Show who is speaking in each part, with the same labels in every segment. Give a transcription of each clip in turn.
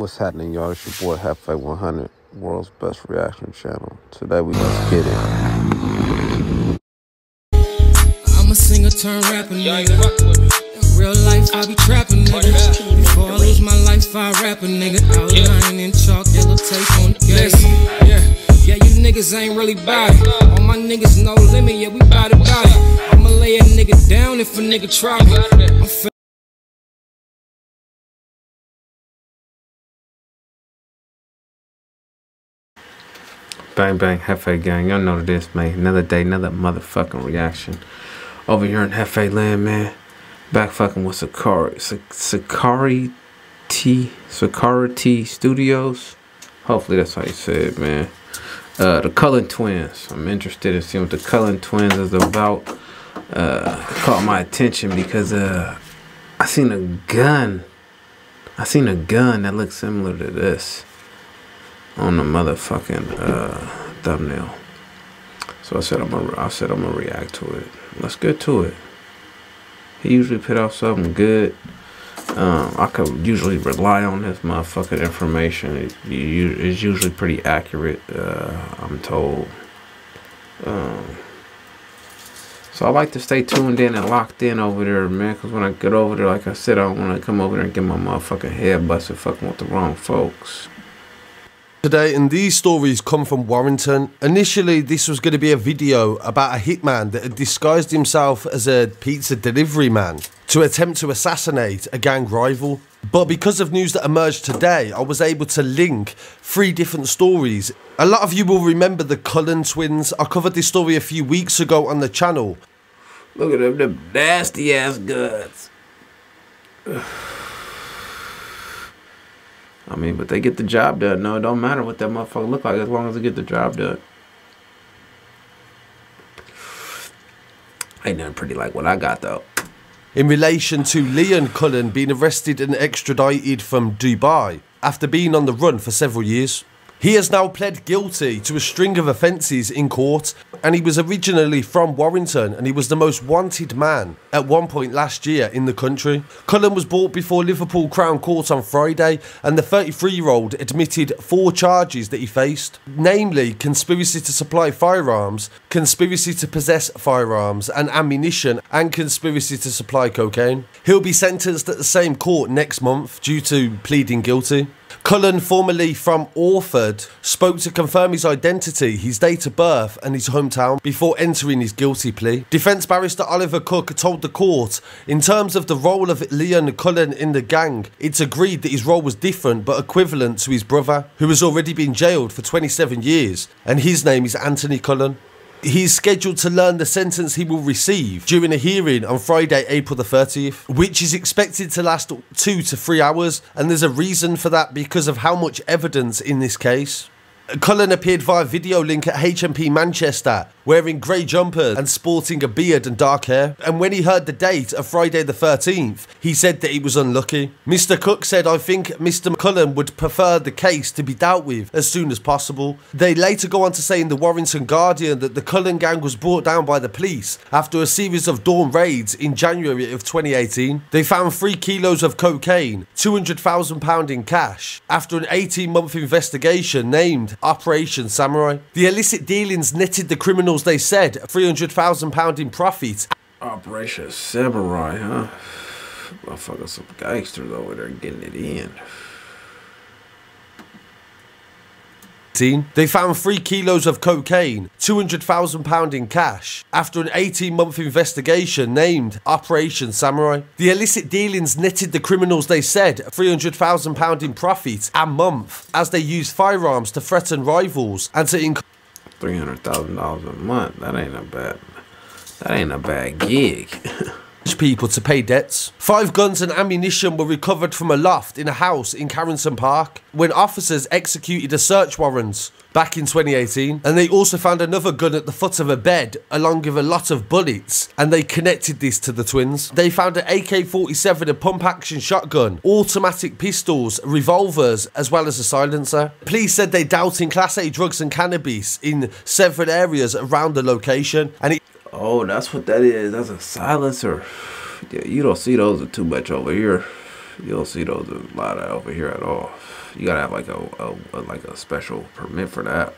Speaker 1: What's happening, y'all? It's your boy HefÉ 100, world's best reaction channel. Today we let's get it.
Speaker 2: I'm a singer turned rapper, nigga. In real life, I be trapping, nigga. Before I lose my life, I rap a nigga. Outline in chalk, yellow tape on the case. Yeah, you niggas ain't really bout it. All my niggas no limit, yeah, we bout it. I'ma lay a nigga down if a nigga try me.
Speaker 3: Bang bang, HefÉ gang, y'all know this, man. Another day, another motherfucking reaction. Over here in HefÉ land, man. Back fucking with Sakari Studios. Hopefully that's how you say it, man. The Cullen twins. I'm interested in seeing what the Cullen twins is about. It caught my attention because I seen a gun. That looks similar to this on the motherfucking thumbnail. So I said I'm gonna react to it. Let's get to it. He usually put out something good. I could usually rely on this motherfucking information. It's usually pretty accurate, I'm told. So I like to stay tuned in and locked in over there, man, because when I get over there, like I said, I don't want to come over there and get my motherfucking head busted fucking with the wrong folks.
Speaker 4: Today, and these stories come from Warrington. Initially, this was going to be a video about a hitman that had disguised himself as a pizza delivery man to attempt to assassinate a gang rival. But because of news that emerged today, I was able to link 3 different stories. A lot of you will remember the Cullen twins. I covered this story a few weeks ago on the channel.
Speaker 3: Look at them nasty ass guts. I mean, but they get the job done. No, it don't matter what that motherfucker look like as long as they get the job done. Ain't nothing pretty like what I got, though.
Speaker 4: In relation to Leon Cullen being arrested and extradited from Dubai after being on the run for several years. He has now pled guilty to a string of offences in court, and he was originally from Warrington, and he was the most wanted man at one point last year in the country. Cullen was brought before Liverpool Crown Court on Friday, and the 33-year-old admitted 4 charges that he faced, namely conspiracy to supply firearms, conspiracy to possess firearms and ammunition, and conspiracy to supply cocaine. He'll be sentenced at the same court next month due to pleading guilty. Cullen, formerly from Orford, spoke to confirm his identity, his date of birth and his hometown before entering his guilty plea. Defence barrister Oliver Cook told the court, in terms of the role of Leon Cullen in the gang, it's agreed that his role was different but equivalent to his brother, who has already been jailed for 27 years, and his name is Anthony Cullen. He's scheduled to learn the sentence he will receive during a hearing on Friday, April the 30th, which is expected to last 2 to 3 hours, and there's a reason for that because of how much evidence in this case. Cullen appeared via video link at HMP Manchester, wearing grey jumpers and sporting a beard and dark hair. And when he heard the date of Friday the 13th, he said that he was unlucky. Mr. Cook said, I think Mr. Cullen would prefer the case to be dealt with as soon as possible. They later go on to say in the Warrington Guardian that the Cullen gang was brought down by the police after a series of dawn raids in January of 2018. They found 3 kilos of cocaine, £200,000 in cash, after an 18-month investigation named Operation Samurai. The illicit dealings netted the criminals, they said, £300,000 in profit.
Speaker 3: Operation Samurai, huh? Motherfucker, some gangsters over there getting it in.
Speaker 4: They found 3 kilos of cocaine, £200,000 in cash, after an 18-month investigation named Operation Samurai. The illicit dealings netted the criminals, they said, £300,000 in profit a month, as they used firearms to threaten rivals and to
Speaker 3: $300,000 a month. That ain't a bad gig.
Speaker 4: people to pay debts. 5 guns and ammunition were recovered from a loft in a house in Carrington Park when officers executed a search warrant back in 2018, and they also found another gun at the foot of a bed along with a lot of bullets, and they connected this to the twins. They found an AK-47, a pump-action shotgun, automatic pistols, revolvers, as well as a silencer. Police said they dealt in Class A drugs and cannabis in several areas around the location, and
Speaker 3: oh, that's what that is. That's a silencer. Yeah, you don't see those too much over here. You don't see those a lot of over here at all. You gotta have like a special permit for that.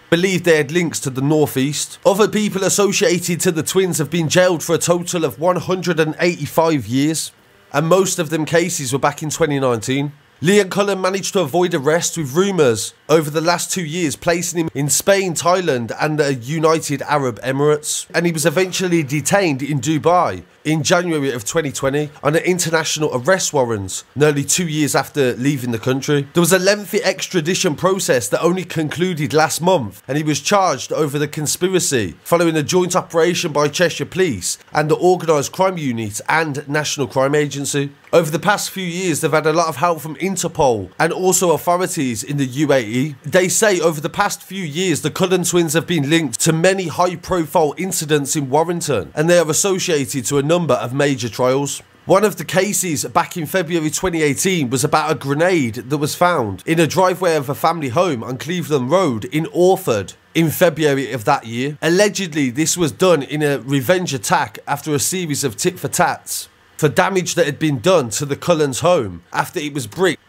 Speaker 4: Believed they had links to the northeast. Other people associated to the twins have been jailed for a total of 185 years, and most of them cases were back in 2019. Leon Cullen managed to avoid arrest, with rumours over the last 2 years placing him in Spain, Thailand and the United Arab Emirates, and he was eventually detained in Dubai in January of 2020 on an international arrest warrant, nearly 2 years after leaving the country. There was a lengthy extradition process that only concluded last month, and he was charged over the conspiracy following a joint operation by Cheshire Police and the Organised Crime Unit and National Crime Agency. Over the past few years, they've had a lot of help from Interpol and also authorities in the UAE. They say over the past few years, the Cullen twins have been linked to many high-profile incidents in Warrington, and they are associated to a number of major trials. One of the cases back in February 2018 was about a grenade that was found in a driveway of a family home on Cleveland Road in Orford in February of that year. Allegedly, this was done in a revenge attack after a series of tit-for-tats for damage that had been done to the Cullen's home after it was bricked.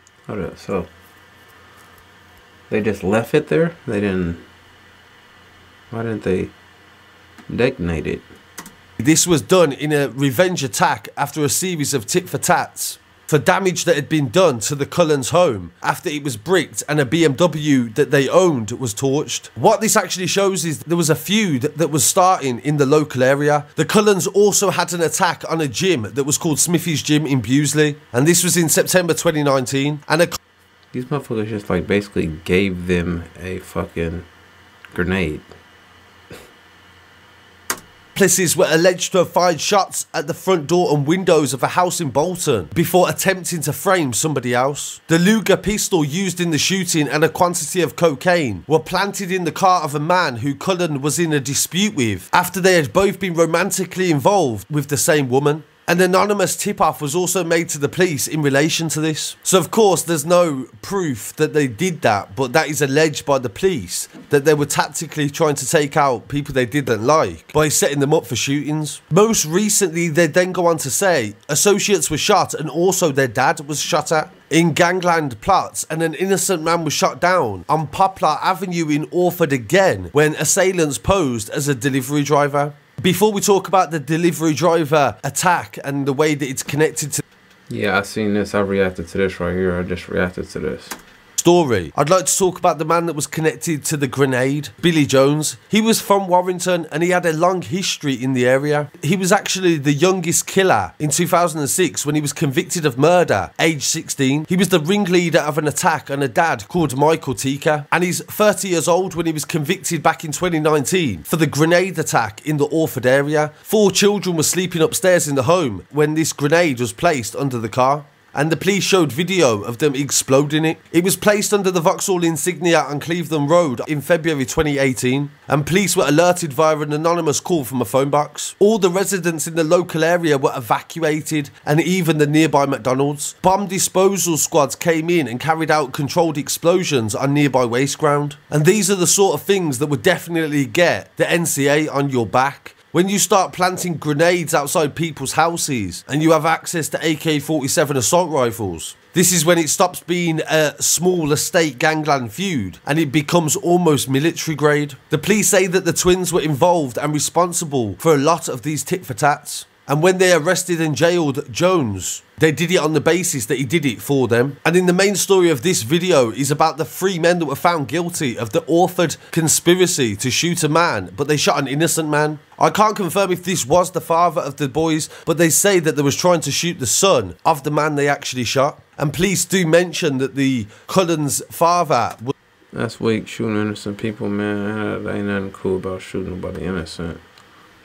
Speaker 3: So they just left it there? They didn't... Why didn't they detonate it?
Speaker 4: This was done in a revenge attack after a series of tit-for-tats for damage that had been done to the Cullen's home after it was bricked and a BMW that they owned was torched. What this actually shows is there was a feud that was starting in the local area. The Cullens also had an attack on a gym that was called Smithy's Gym in Bewsley, and this was in September 2019. And
Speaker 3: these motherfuckers just like basically gave them a fucking grenade.
Speaker 4: Accomplices were alleged to have fired shots at the front door and windows of a house in Bolton before attempting to frame somebody else. The Luger pistol used in the shooting and a quantity of cocaine were planted in the car of a man who Cullen was in a dispute with after they had both been romantically involved with the same woman. An anonymous tip-off was also made to the police in relation to this. So of course there's no proof that they did that, but that is alleged by the police that they were tactically trying to take out people they didn't like by setting them up for shootings. Most recently, they then go on to say associates were shot and also their dad was shot at in gangland plots, and an innocent man was shot down on Poplar Avenue in Orford again when assailants posed as a delivery driver. Before we talk about the delivery driver attack and the way that it's connected to...
Speaker 3: Yeah, I seen this. I reacted to this right here. I just reacted to this
Speaker 4: story. I'd like to talk about the man that was connected to the grenade, Billy Jones. He was from Warrington and he had a long history in the area. He was actually the youngest killer in 2006 when he was convicted of murder, age 16. He was the ringleader of an attack on a dad called Michael Tika, and he's 30 years old when he was convicted back in 2019 for the grenade attack in the Orford area. 4 children were sleeping upstairs in the home when this grenade was placed under the car, and the police showed video of them exploding it. It was placed under the Vauxhall insignia on Cleveland Road in February 2018, and police were alerted via an anonymous call from a phone box. All the residents in the local area were evacuated, and even the nearby McDonald's. Bomb disposal squads came in and carried out controlled explosions on nearby waste ground. And these are the sort of things that would definitely get the NCA on your back. When you start planting grenades outside people's houses and you have access to AK-47 assault rifles, this is when it stops being a small estate gangland feud and it becomes almost military grade. The police say that the twins were involved and responsible for a lot of these tit-for-tats. And when they arrested and jailed Jones, they did it on the basis that he did it for them. And in the main story of this video is about the 3 men that were found guilty of the Orford conspiracy to shoot a man, but they shot an innocent man. I can't confirm if this was the father of the boys, but they say that they was trying to shoot the son of the man they actually shot. And police do mention that the Cullen's father was...
Speaker 3: That's weak, shooting innocent people, man. That ain't nothing cool about shooting nobody innocent.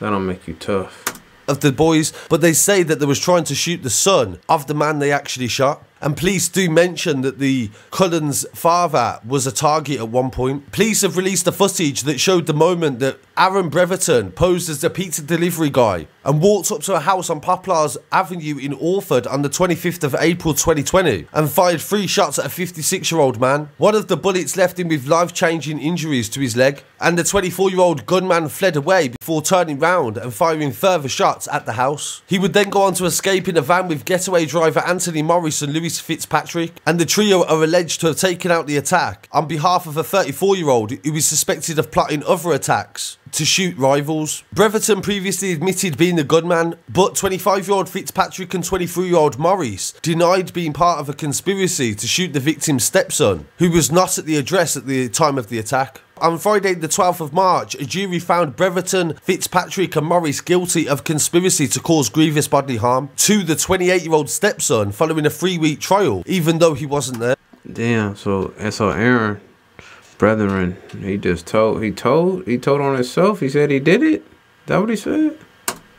Speaker 3: That don't make you tough.
Speaker 4: Of the boys, but they say that they was trying to shoot the son of the man they actually shot. And police do mention that the Cullen's father was a target at one point. Police have released the footage that showed the moment that Aaron Breverton posed as the pizza delivery guy and walked up to a house on Poplars Avenue in Orford on the 25th of April 2020 and fired 3 shots at a 56-year-old man. One of the bullets left him with life-changing injuries to his leg, and the 24-year-old gunman fled away before turning round and firing further shots at the house. He would then go on to escape in a van with getaway driver Anthony Morris and Lewis Fitzpatrick, and the trio are alleged to have taken out the attack on behalf of a 34-year-old who is suspected of plotting other attacks to shoot rivals. Breverton previously admitted being the gunman, but 25-year-old Fitzpatrick and 23-year-old Morris denied being part of a conspiracy to shoot the victim's stepson, who was not at the address at the time of the attack. On Friday the 12th of March, a jury found Breverton, Fitzpatrick and Morris guilty of conspiracy to cause grievous bodily harm to the 28-year-old stepson following a 3-week trial, even though he wasn't there.
Speaker 3: Damn, so Aaron Brethren, he told on himself. He said he did it. Is that what he said?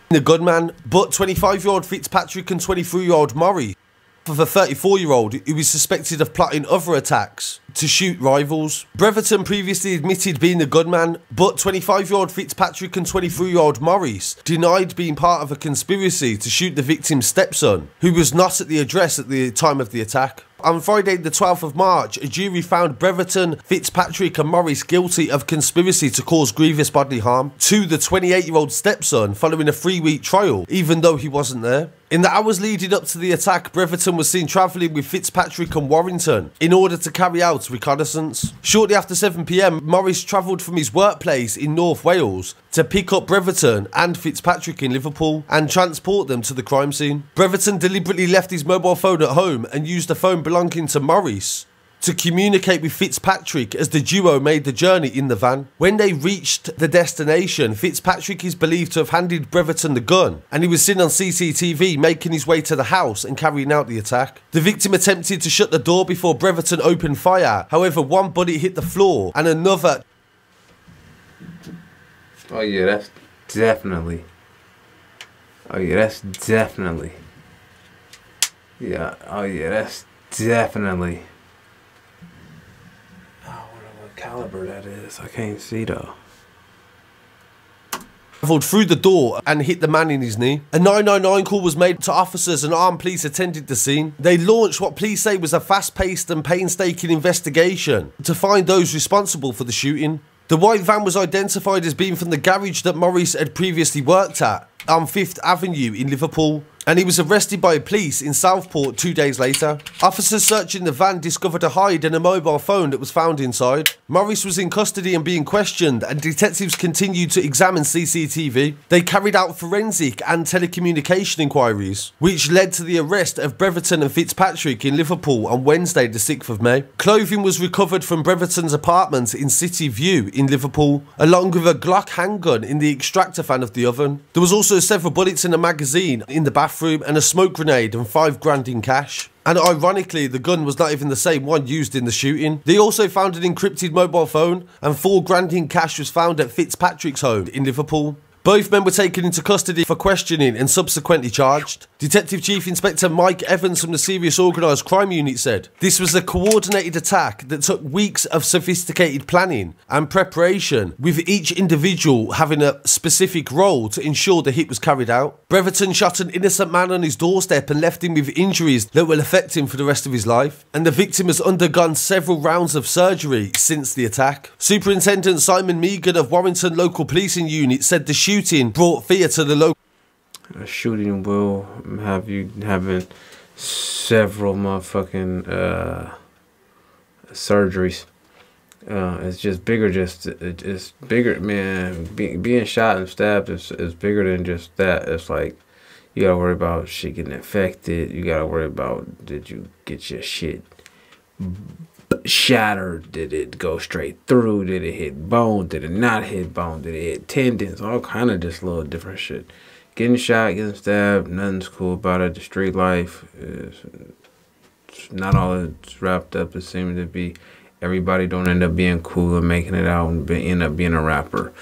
Speaker 4: The gunman, but 25-year-old Fitzpatrick and 23-year-old Morris of a 34-year-old who is suspected of plotting other attacks to shoot rivals. Breverton previously admitted being the gunman, but 25-year-old Fitzpatrick and 23-year-old Morris denied being part of a conspiracy to shoot the victim's stepson, who was not at the address at the time of the attack. On Friday the 12th of March, a jury found Breverton, Fitzpatrick and Morris guilty of conspiracy to cause grievous bodily harm to the 28-year-old stepson following a 3-week trial, even though he wasn't there. In the hours leading up to the attack, Breverton was seen travelling with Fitzpatrick and Warrington in order to carry out reconnaissance. Shortly after 7 PM, Morris travelled from his workplace in North Wales to pick up Breverton and Fitzpatrick in Liverpool and transport them to the crime scene. Breverton deliberately left his mobile phone at home and used a phone belonging to Morris to communicate with Fitzpatrick as the duo made the journey in the van. When they reached the destination, Fitzpatrick is believed to have handed Breverton the gun, and he was seen on CCTV making his way to the house and carrying out the attack. The victim attempted to shut the door before Breverton opened fire. However, one bullet hit the floor and another...
Speaker 3: Oh yeah, that's definitely... Oh yeah, that's definitely... Yeah, oh yeah, that's definitely... caliber that is. I can't see though.
Speaker 4: Travelled through the door and hit the man in his knee. A 999 call was made to officers and armed police attended the scene. They launched what police say was a fast-paced and painstaking investigation to find those responsible for the shooting. The white van was identified as being from the garage that Morris had previously worked at on 5th Avenue in Liverpool, and he was arrested by police in Southport 2 days later. Officers searching the van discovered a hide and a mobile phone that was found inside. Morris was in custody and being questioned, and detectives continued to examine CCTV. They carried out forensic and telecommunication inquiries, which led to the arrest of Breverton and Fitzpatrick in Liverpool on Wednesday the 6th of May. Clothing was recovered from Breverton's apartment in City View in Liverpool, along with a Glock handgun in the extractor fan of the oven. There was also several bullets in a magazine in the bathroom and a smoke grenade and $5 grand in cash. And ironically, the gun was not even the same one used in the shooting. They also found an encrypted mobile phone, and $4 grand in cash was found at Fitzpatrick's home in Liverpool. Both men were taken into custody for questioning and subsequently charged. Detective Chief Inspector Mike Evans from the Serious Organised Crime Unit said, "This was a coordinated attack that took weeks of sophisticated planning and preparation, with each individual having a specific role to ensure the hit was carried out. Breverton shot an innocent man on his doorstep and left him with injuries that will affect him for the rest of his life, and the victim has undergone several rounds of surgery since the attack." Superintendent Simon Megan of Warrington Local Policing Unit said the shooting brought fear to the local.
Speaker 3: A shooting will have you having several motherfucking surgeries. It's just bigger. It's bigger, man. Being shot and stabbed is bigger than just that. It's like you gotta worry about shit getting infected. You gotta worry about, did you get your shit shattered? Did it go straight through? Did it hit bone? Did it not hit bone? Did it hit tendons? All kind of just little different shit. Getting shot, getting stabbed, nothing's cool about it. The street life is not all it's wrapped up. It seems to be. Everybody don't end up being cool and making it out and end up being a rapper.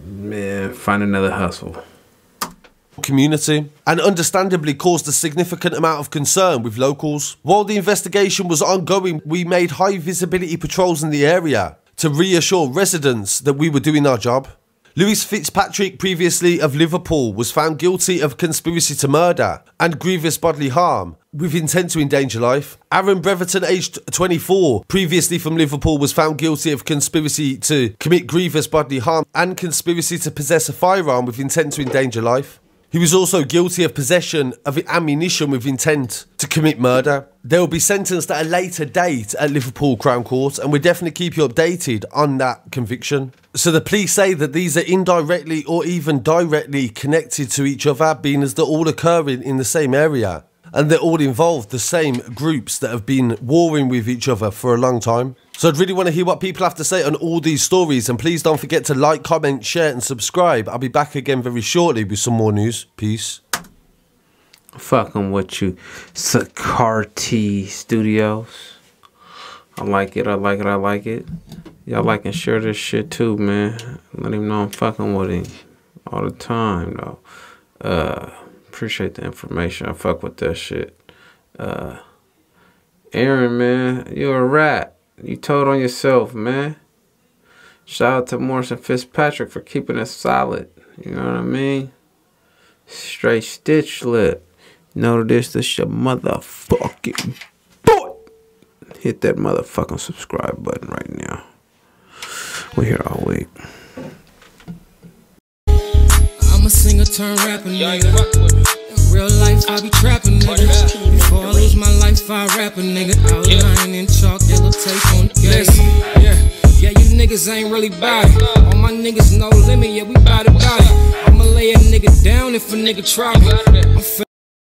Speaker 3: Man, find another hustle.
Speaker 4: community, and understandably caused a significant amount of concern with locals. While the investigation was ongoing, we made high visibility patrols in the area to reassure residents that we were doing our job. Lewis Fitzpatrick, previously of Liverpool, was found guilty of conspiracy to murder and grievous bodily harm with intent to endanger life. Aaron Breverton, aged 24, previously from Liverpool, was found guilty of conspiracy to commit grievous bodily harm and conspiracy to possess a firearm with intent to endanger life. He was also guilty of possession of ammunition with intent to commit murder. They will be sentenced at a later date at Liverpool Crown Court, and we'll definitely keep you updated on that conviction. So the police say that these are indirectly or even directly connected to each other, being as they're all occurring in the same area, and they're all involved the same groups that have been warring with each other for a long time. So I'd really want to hear what people have to say on all these stories, and please don't forget to like, comment, share and subscribe. I'll be back again very shortly with some more news. Peace.
Speaker 3: Fucking with you, Sakarty Studios. I like it, I like it, I like it. Y'all like and share this shit too, man. Let him know I'm fucking with him all the time, though. Appreciate the information. I fuck with that shit. Aaron, man, you're a rat. You told on yourself, man. Shout out to Morrison Fitzpatrick for keeping it solid. You know what I mean? Straight stitch lip. Know this your motherfucking boy. Hit that motherfucking subscribe button right now. We're here all week.
Speaker 2: I'm a singer turned rapper, nigga. In real life, I be trapping, nigga. Before I lose my life, I rap a nigga. Outline in chalk, yellow tape on the case. Yeah, you niggas ain't really bout it. All my niggas no limit, yeah, we bout it. I'ma lay a nigga down if a nigga try me.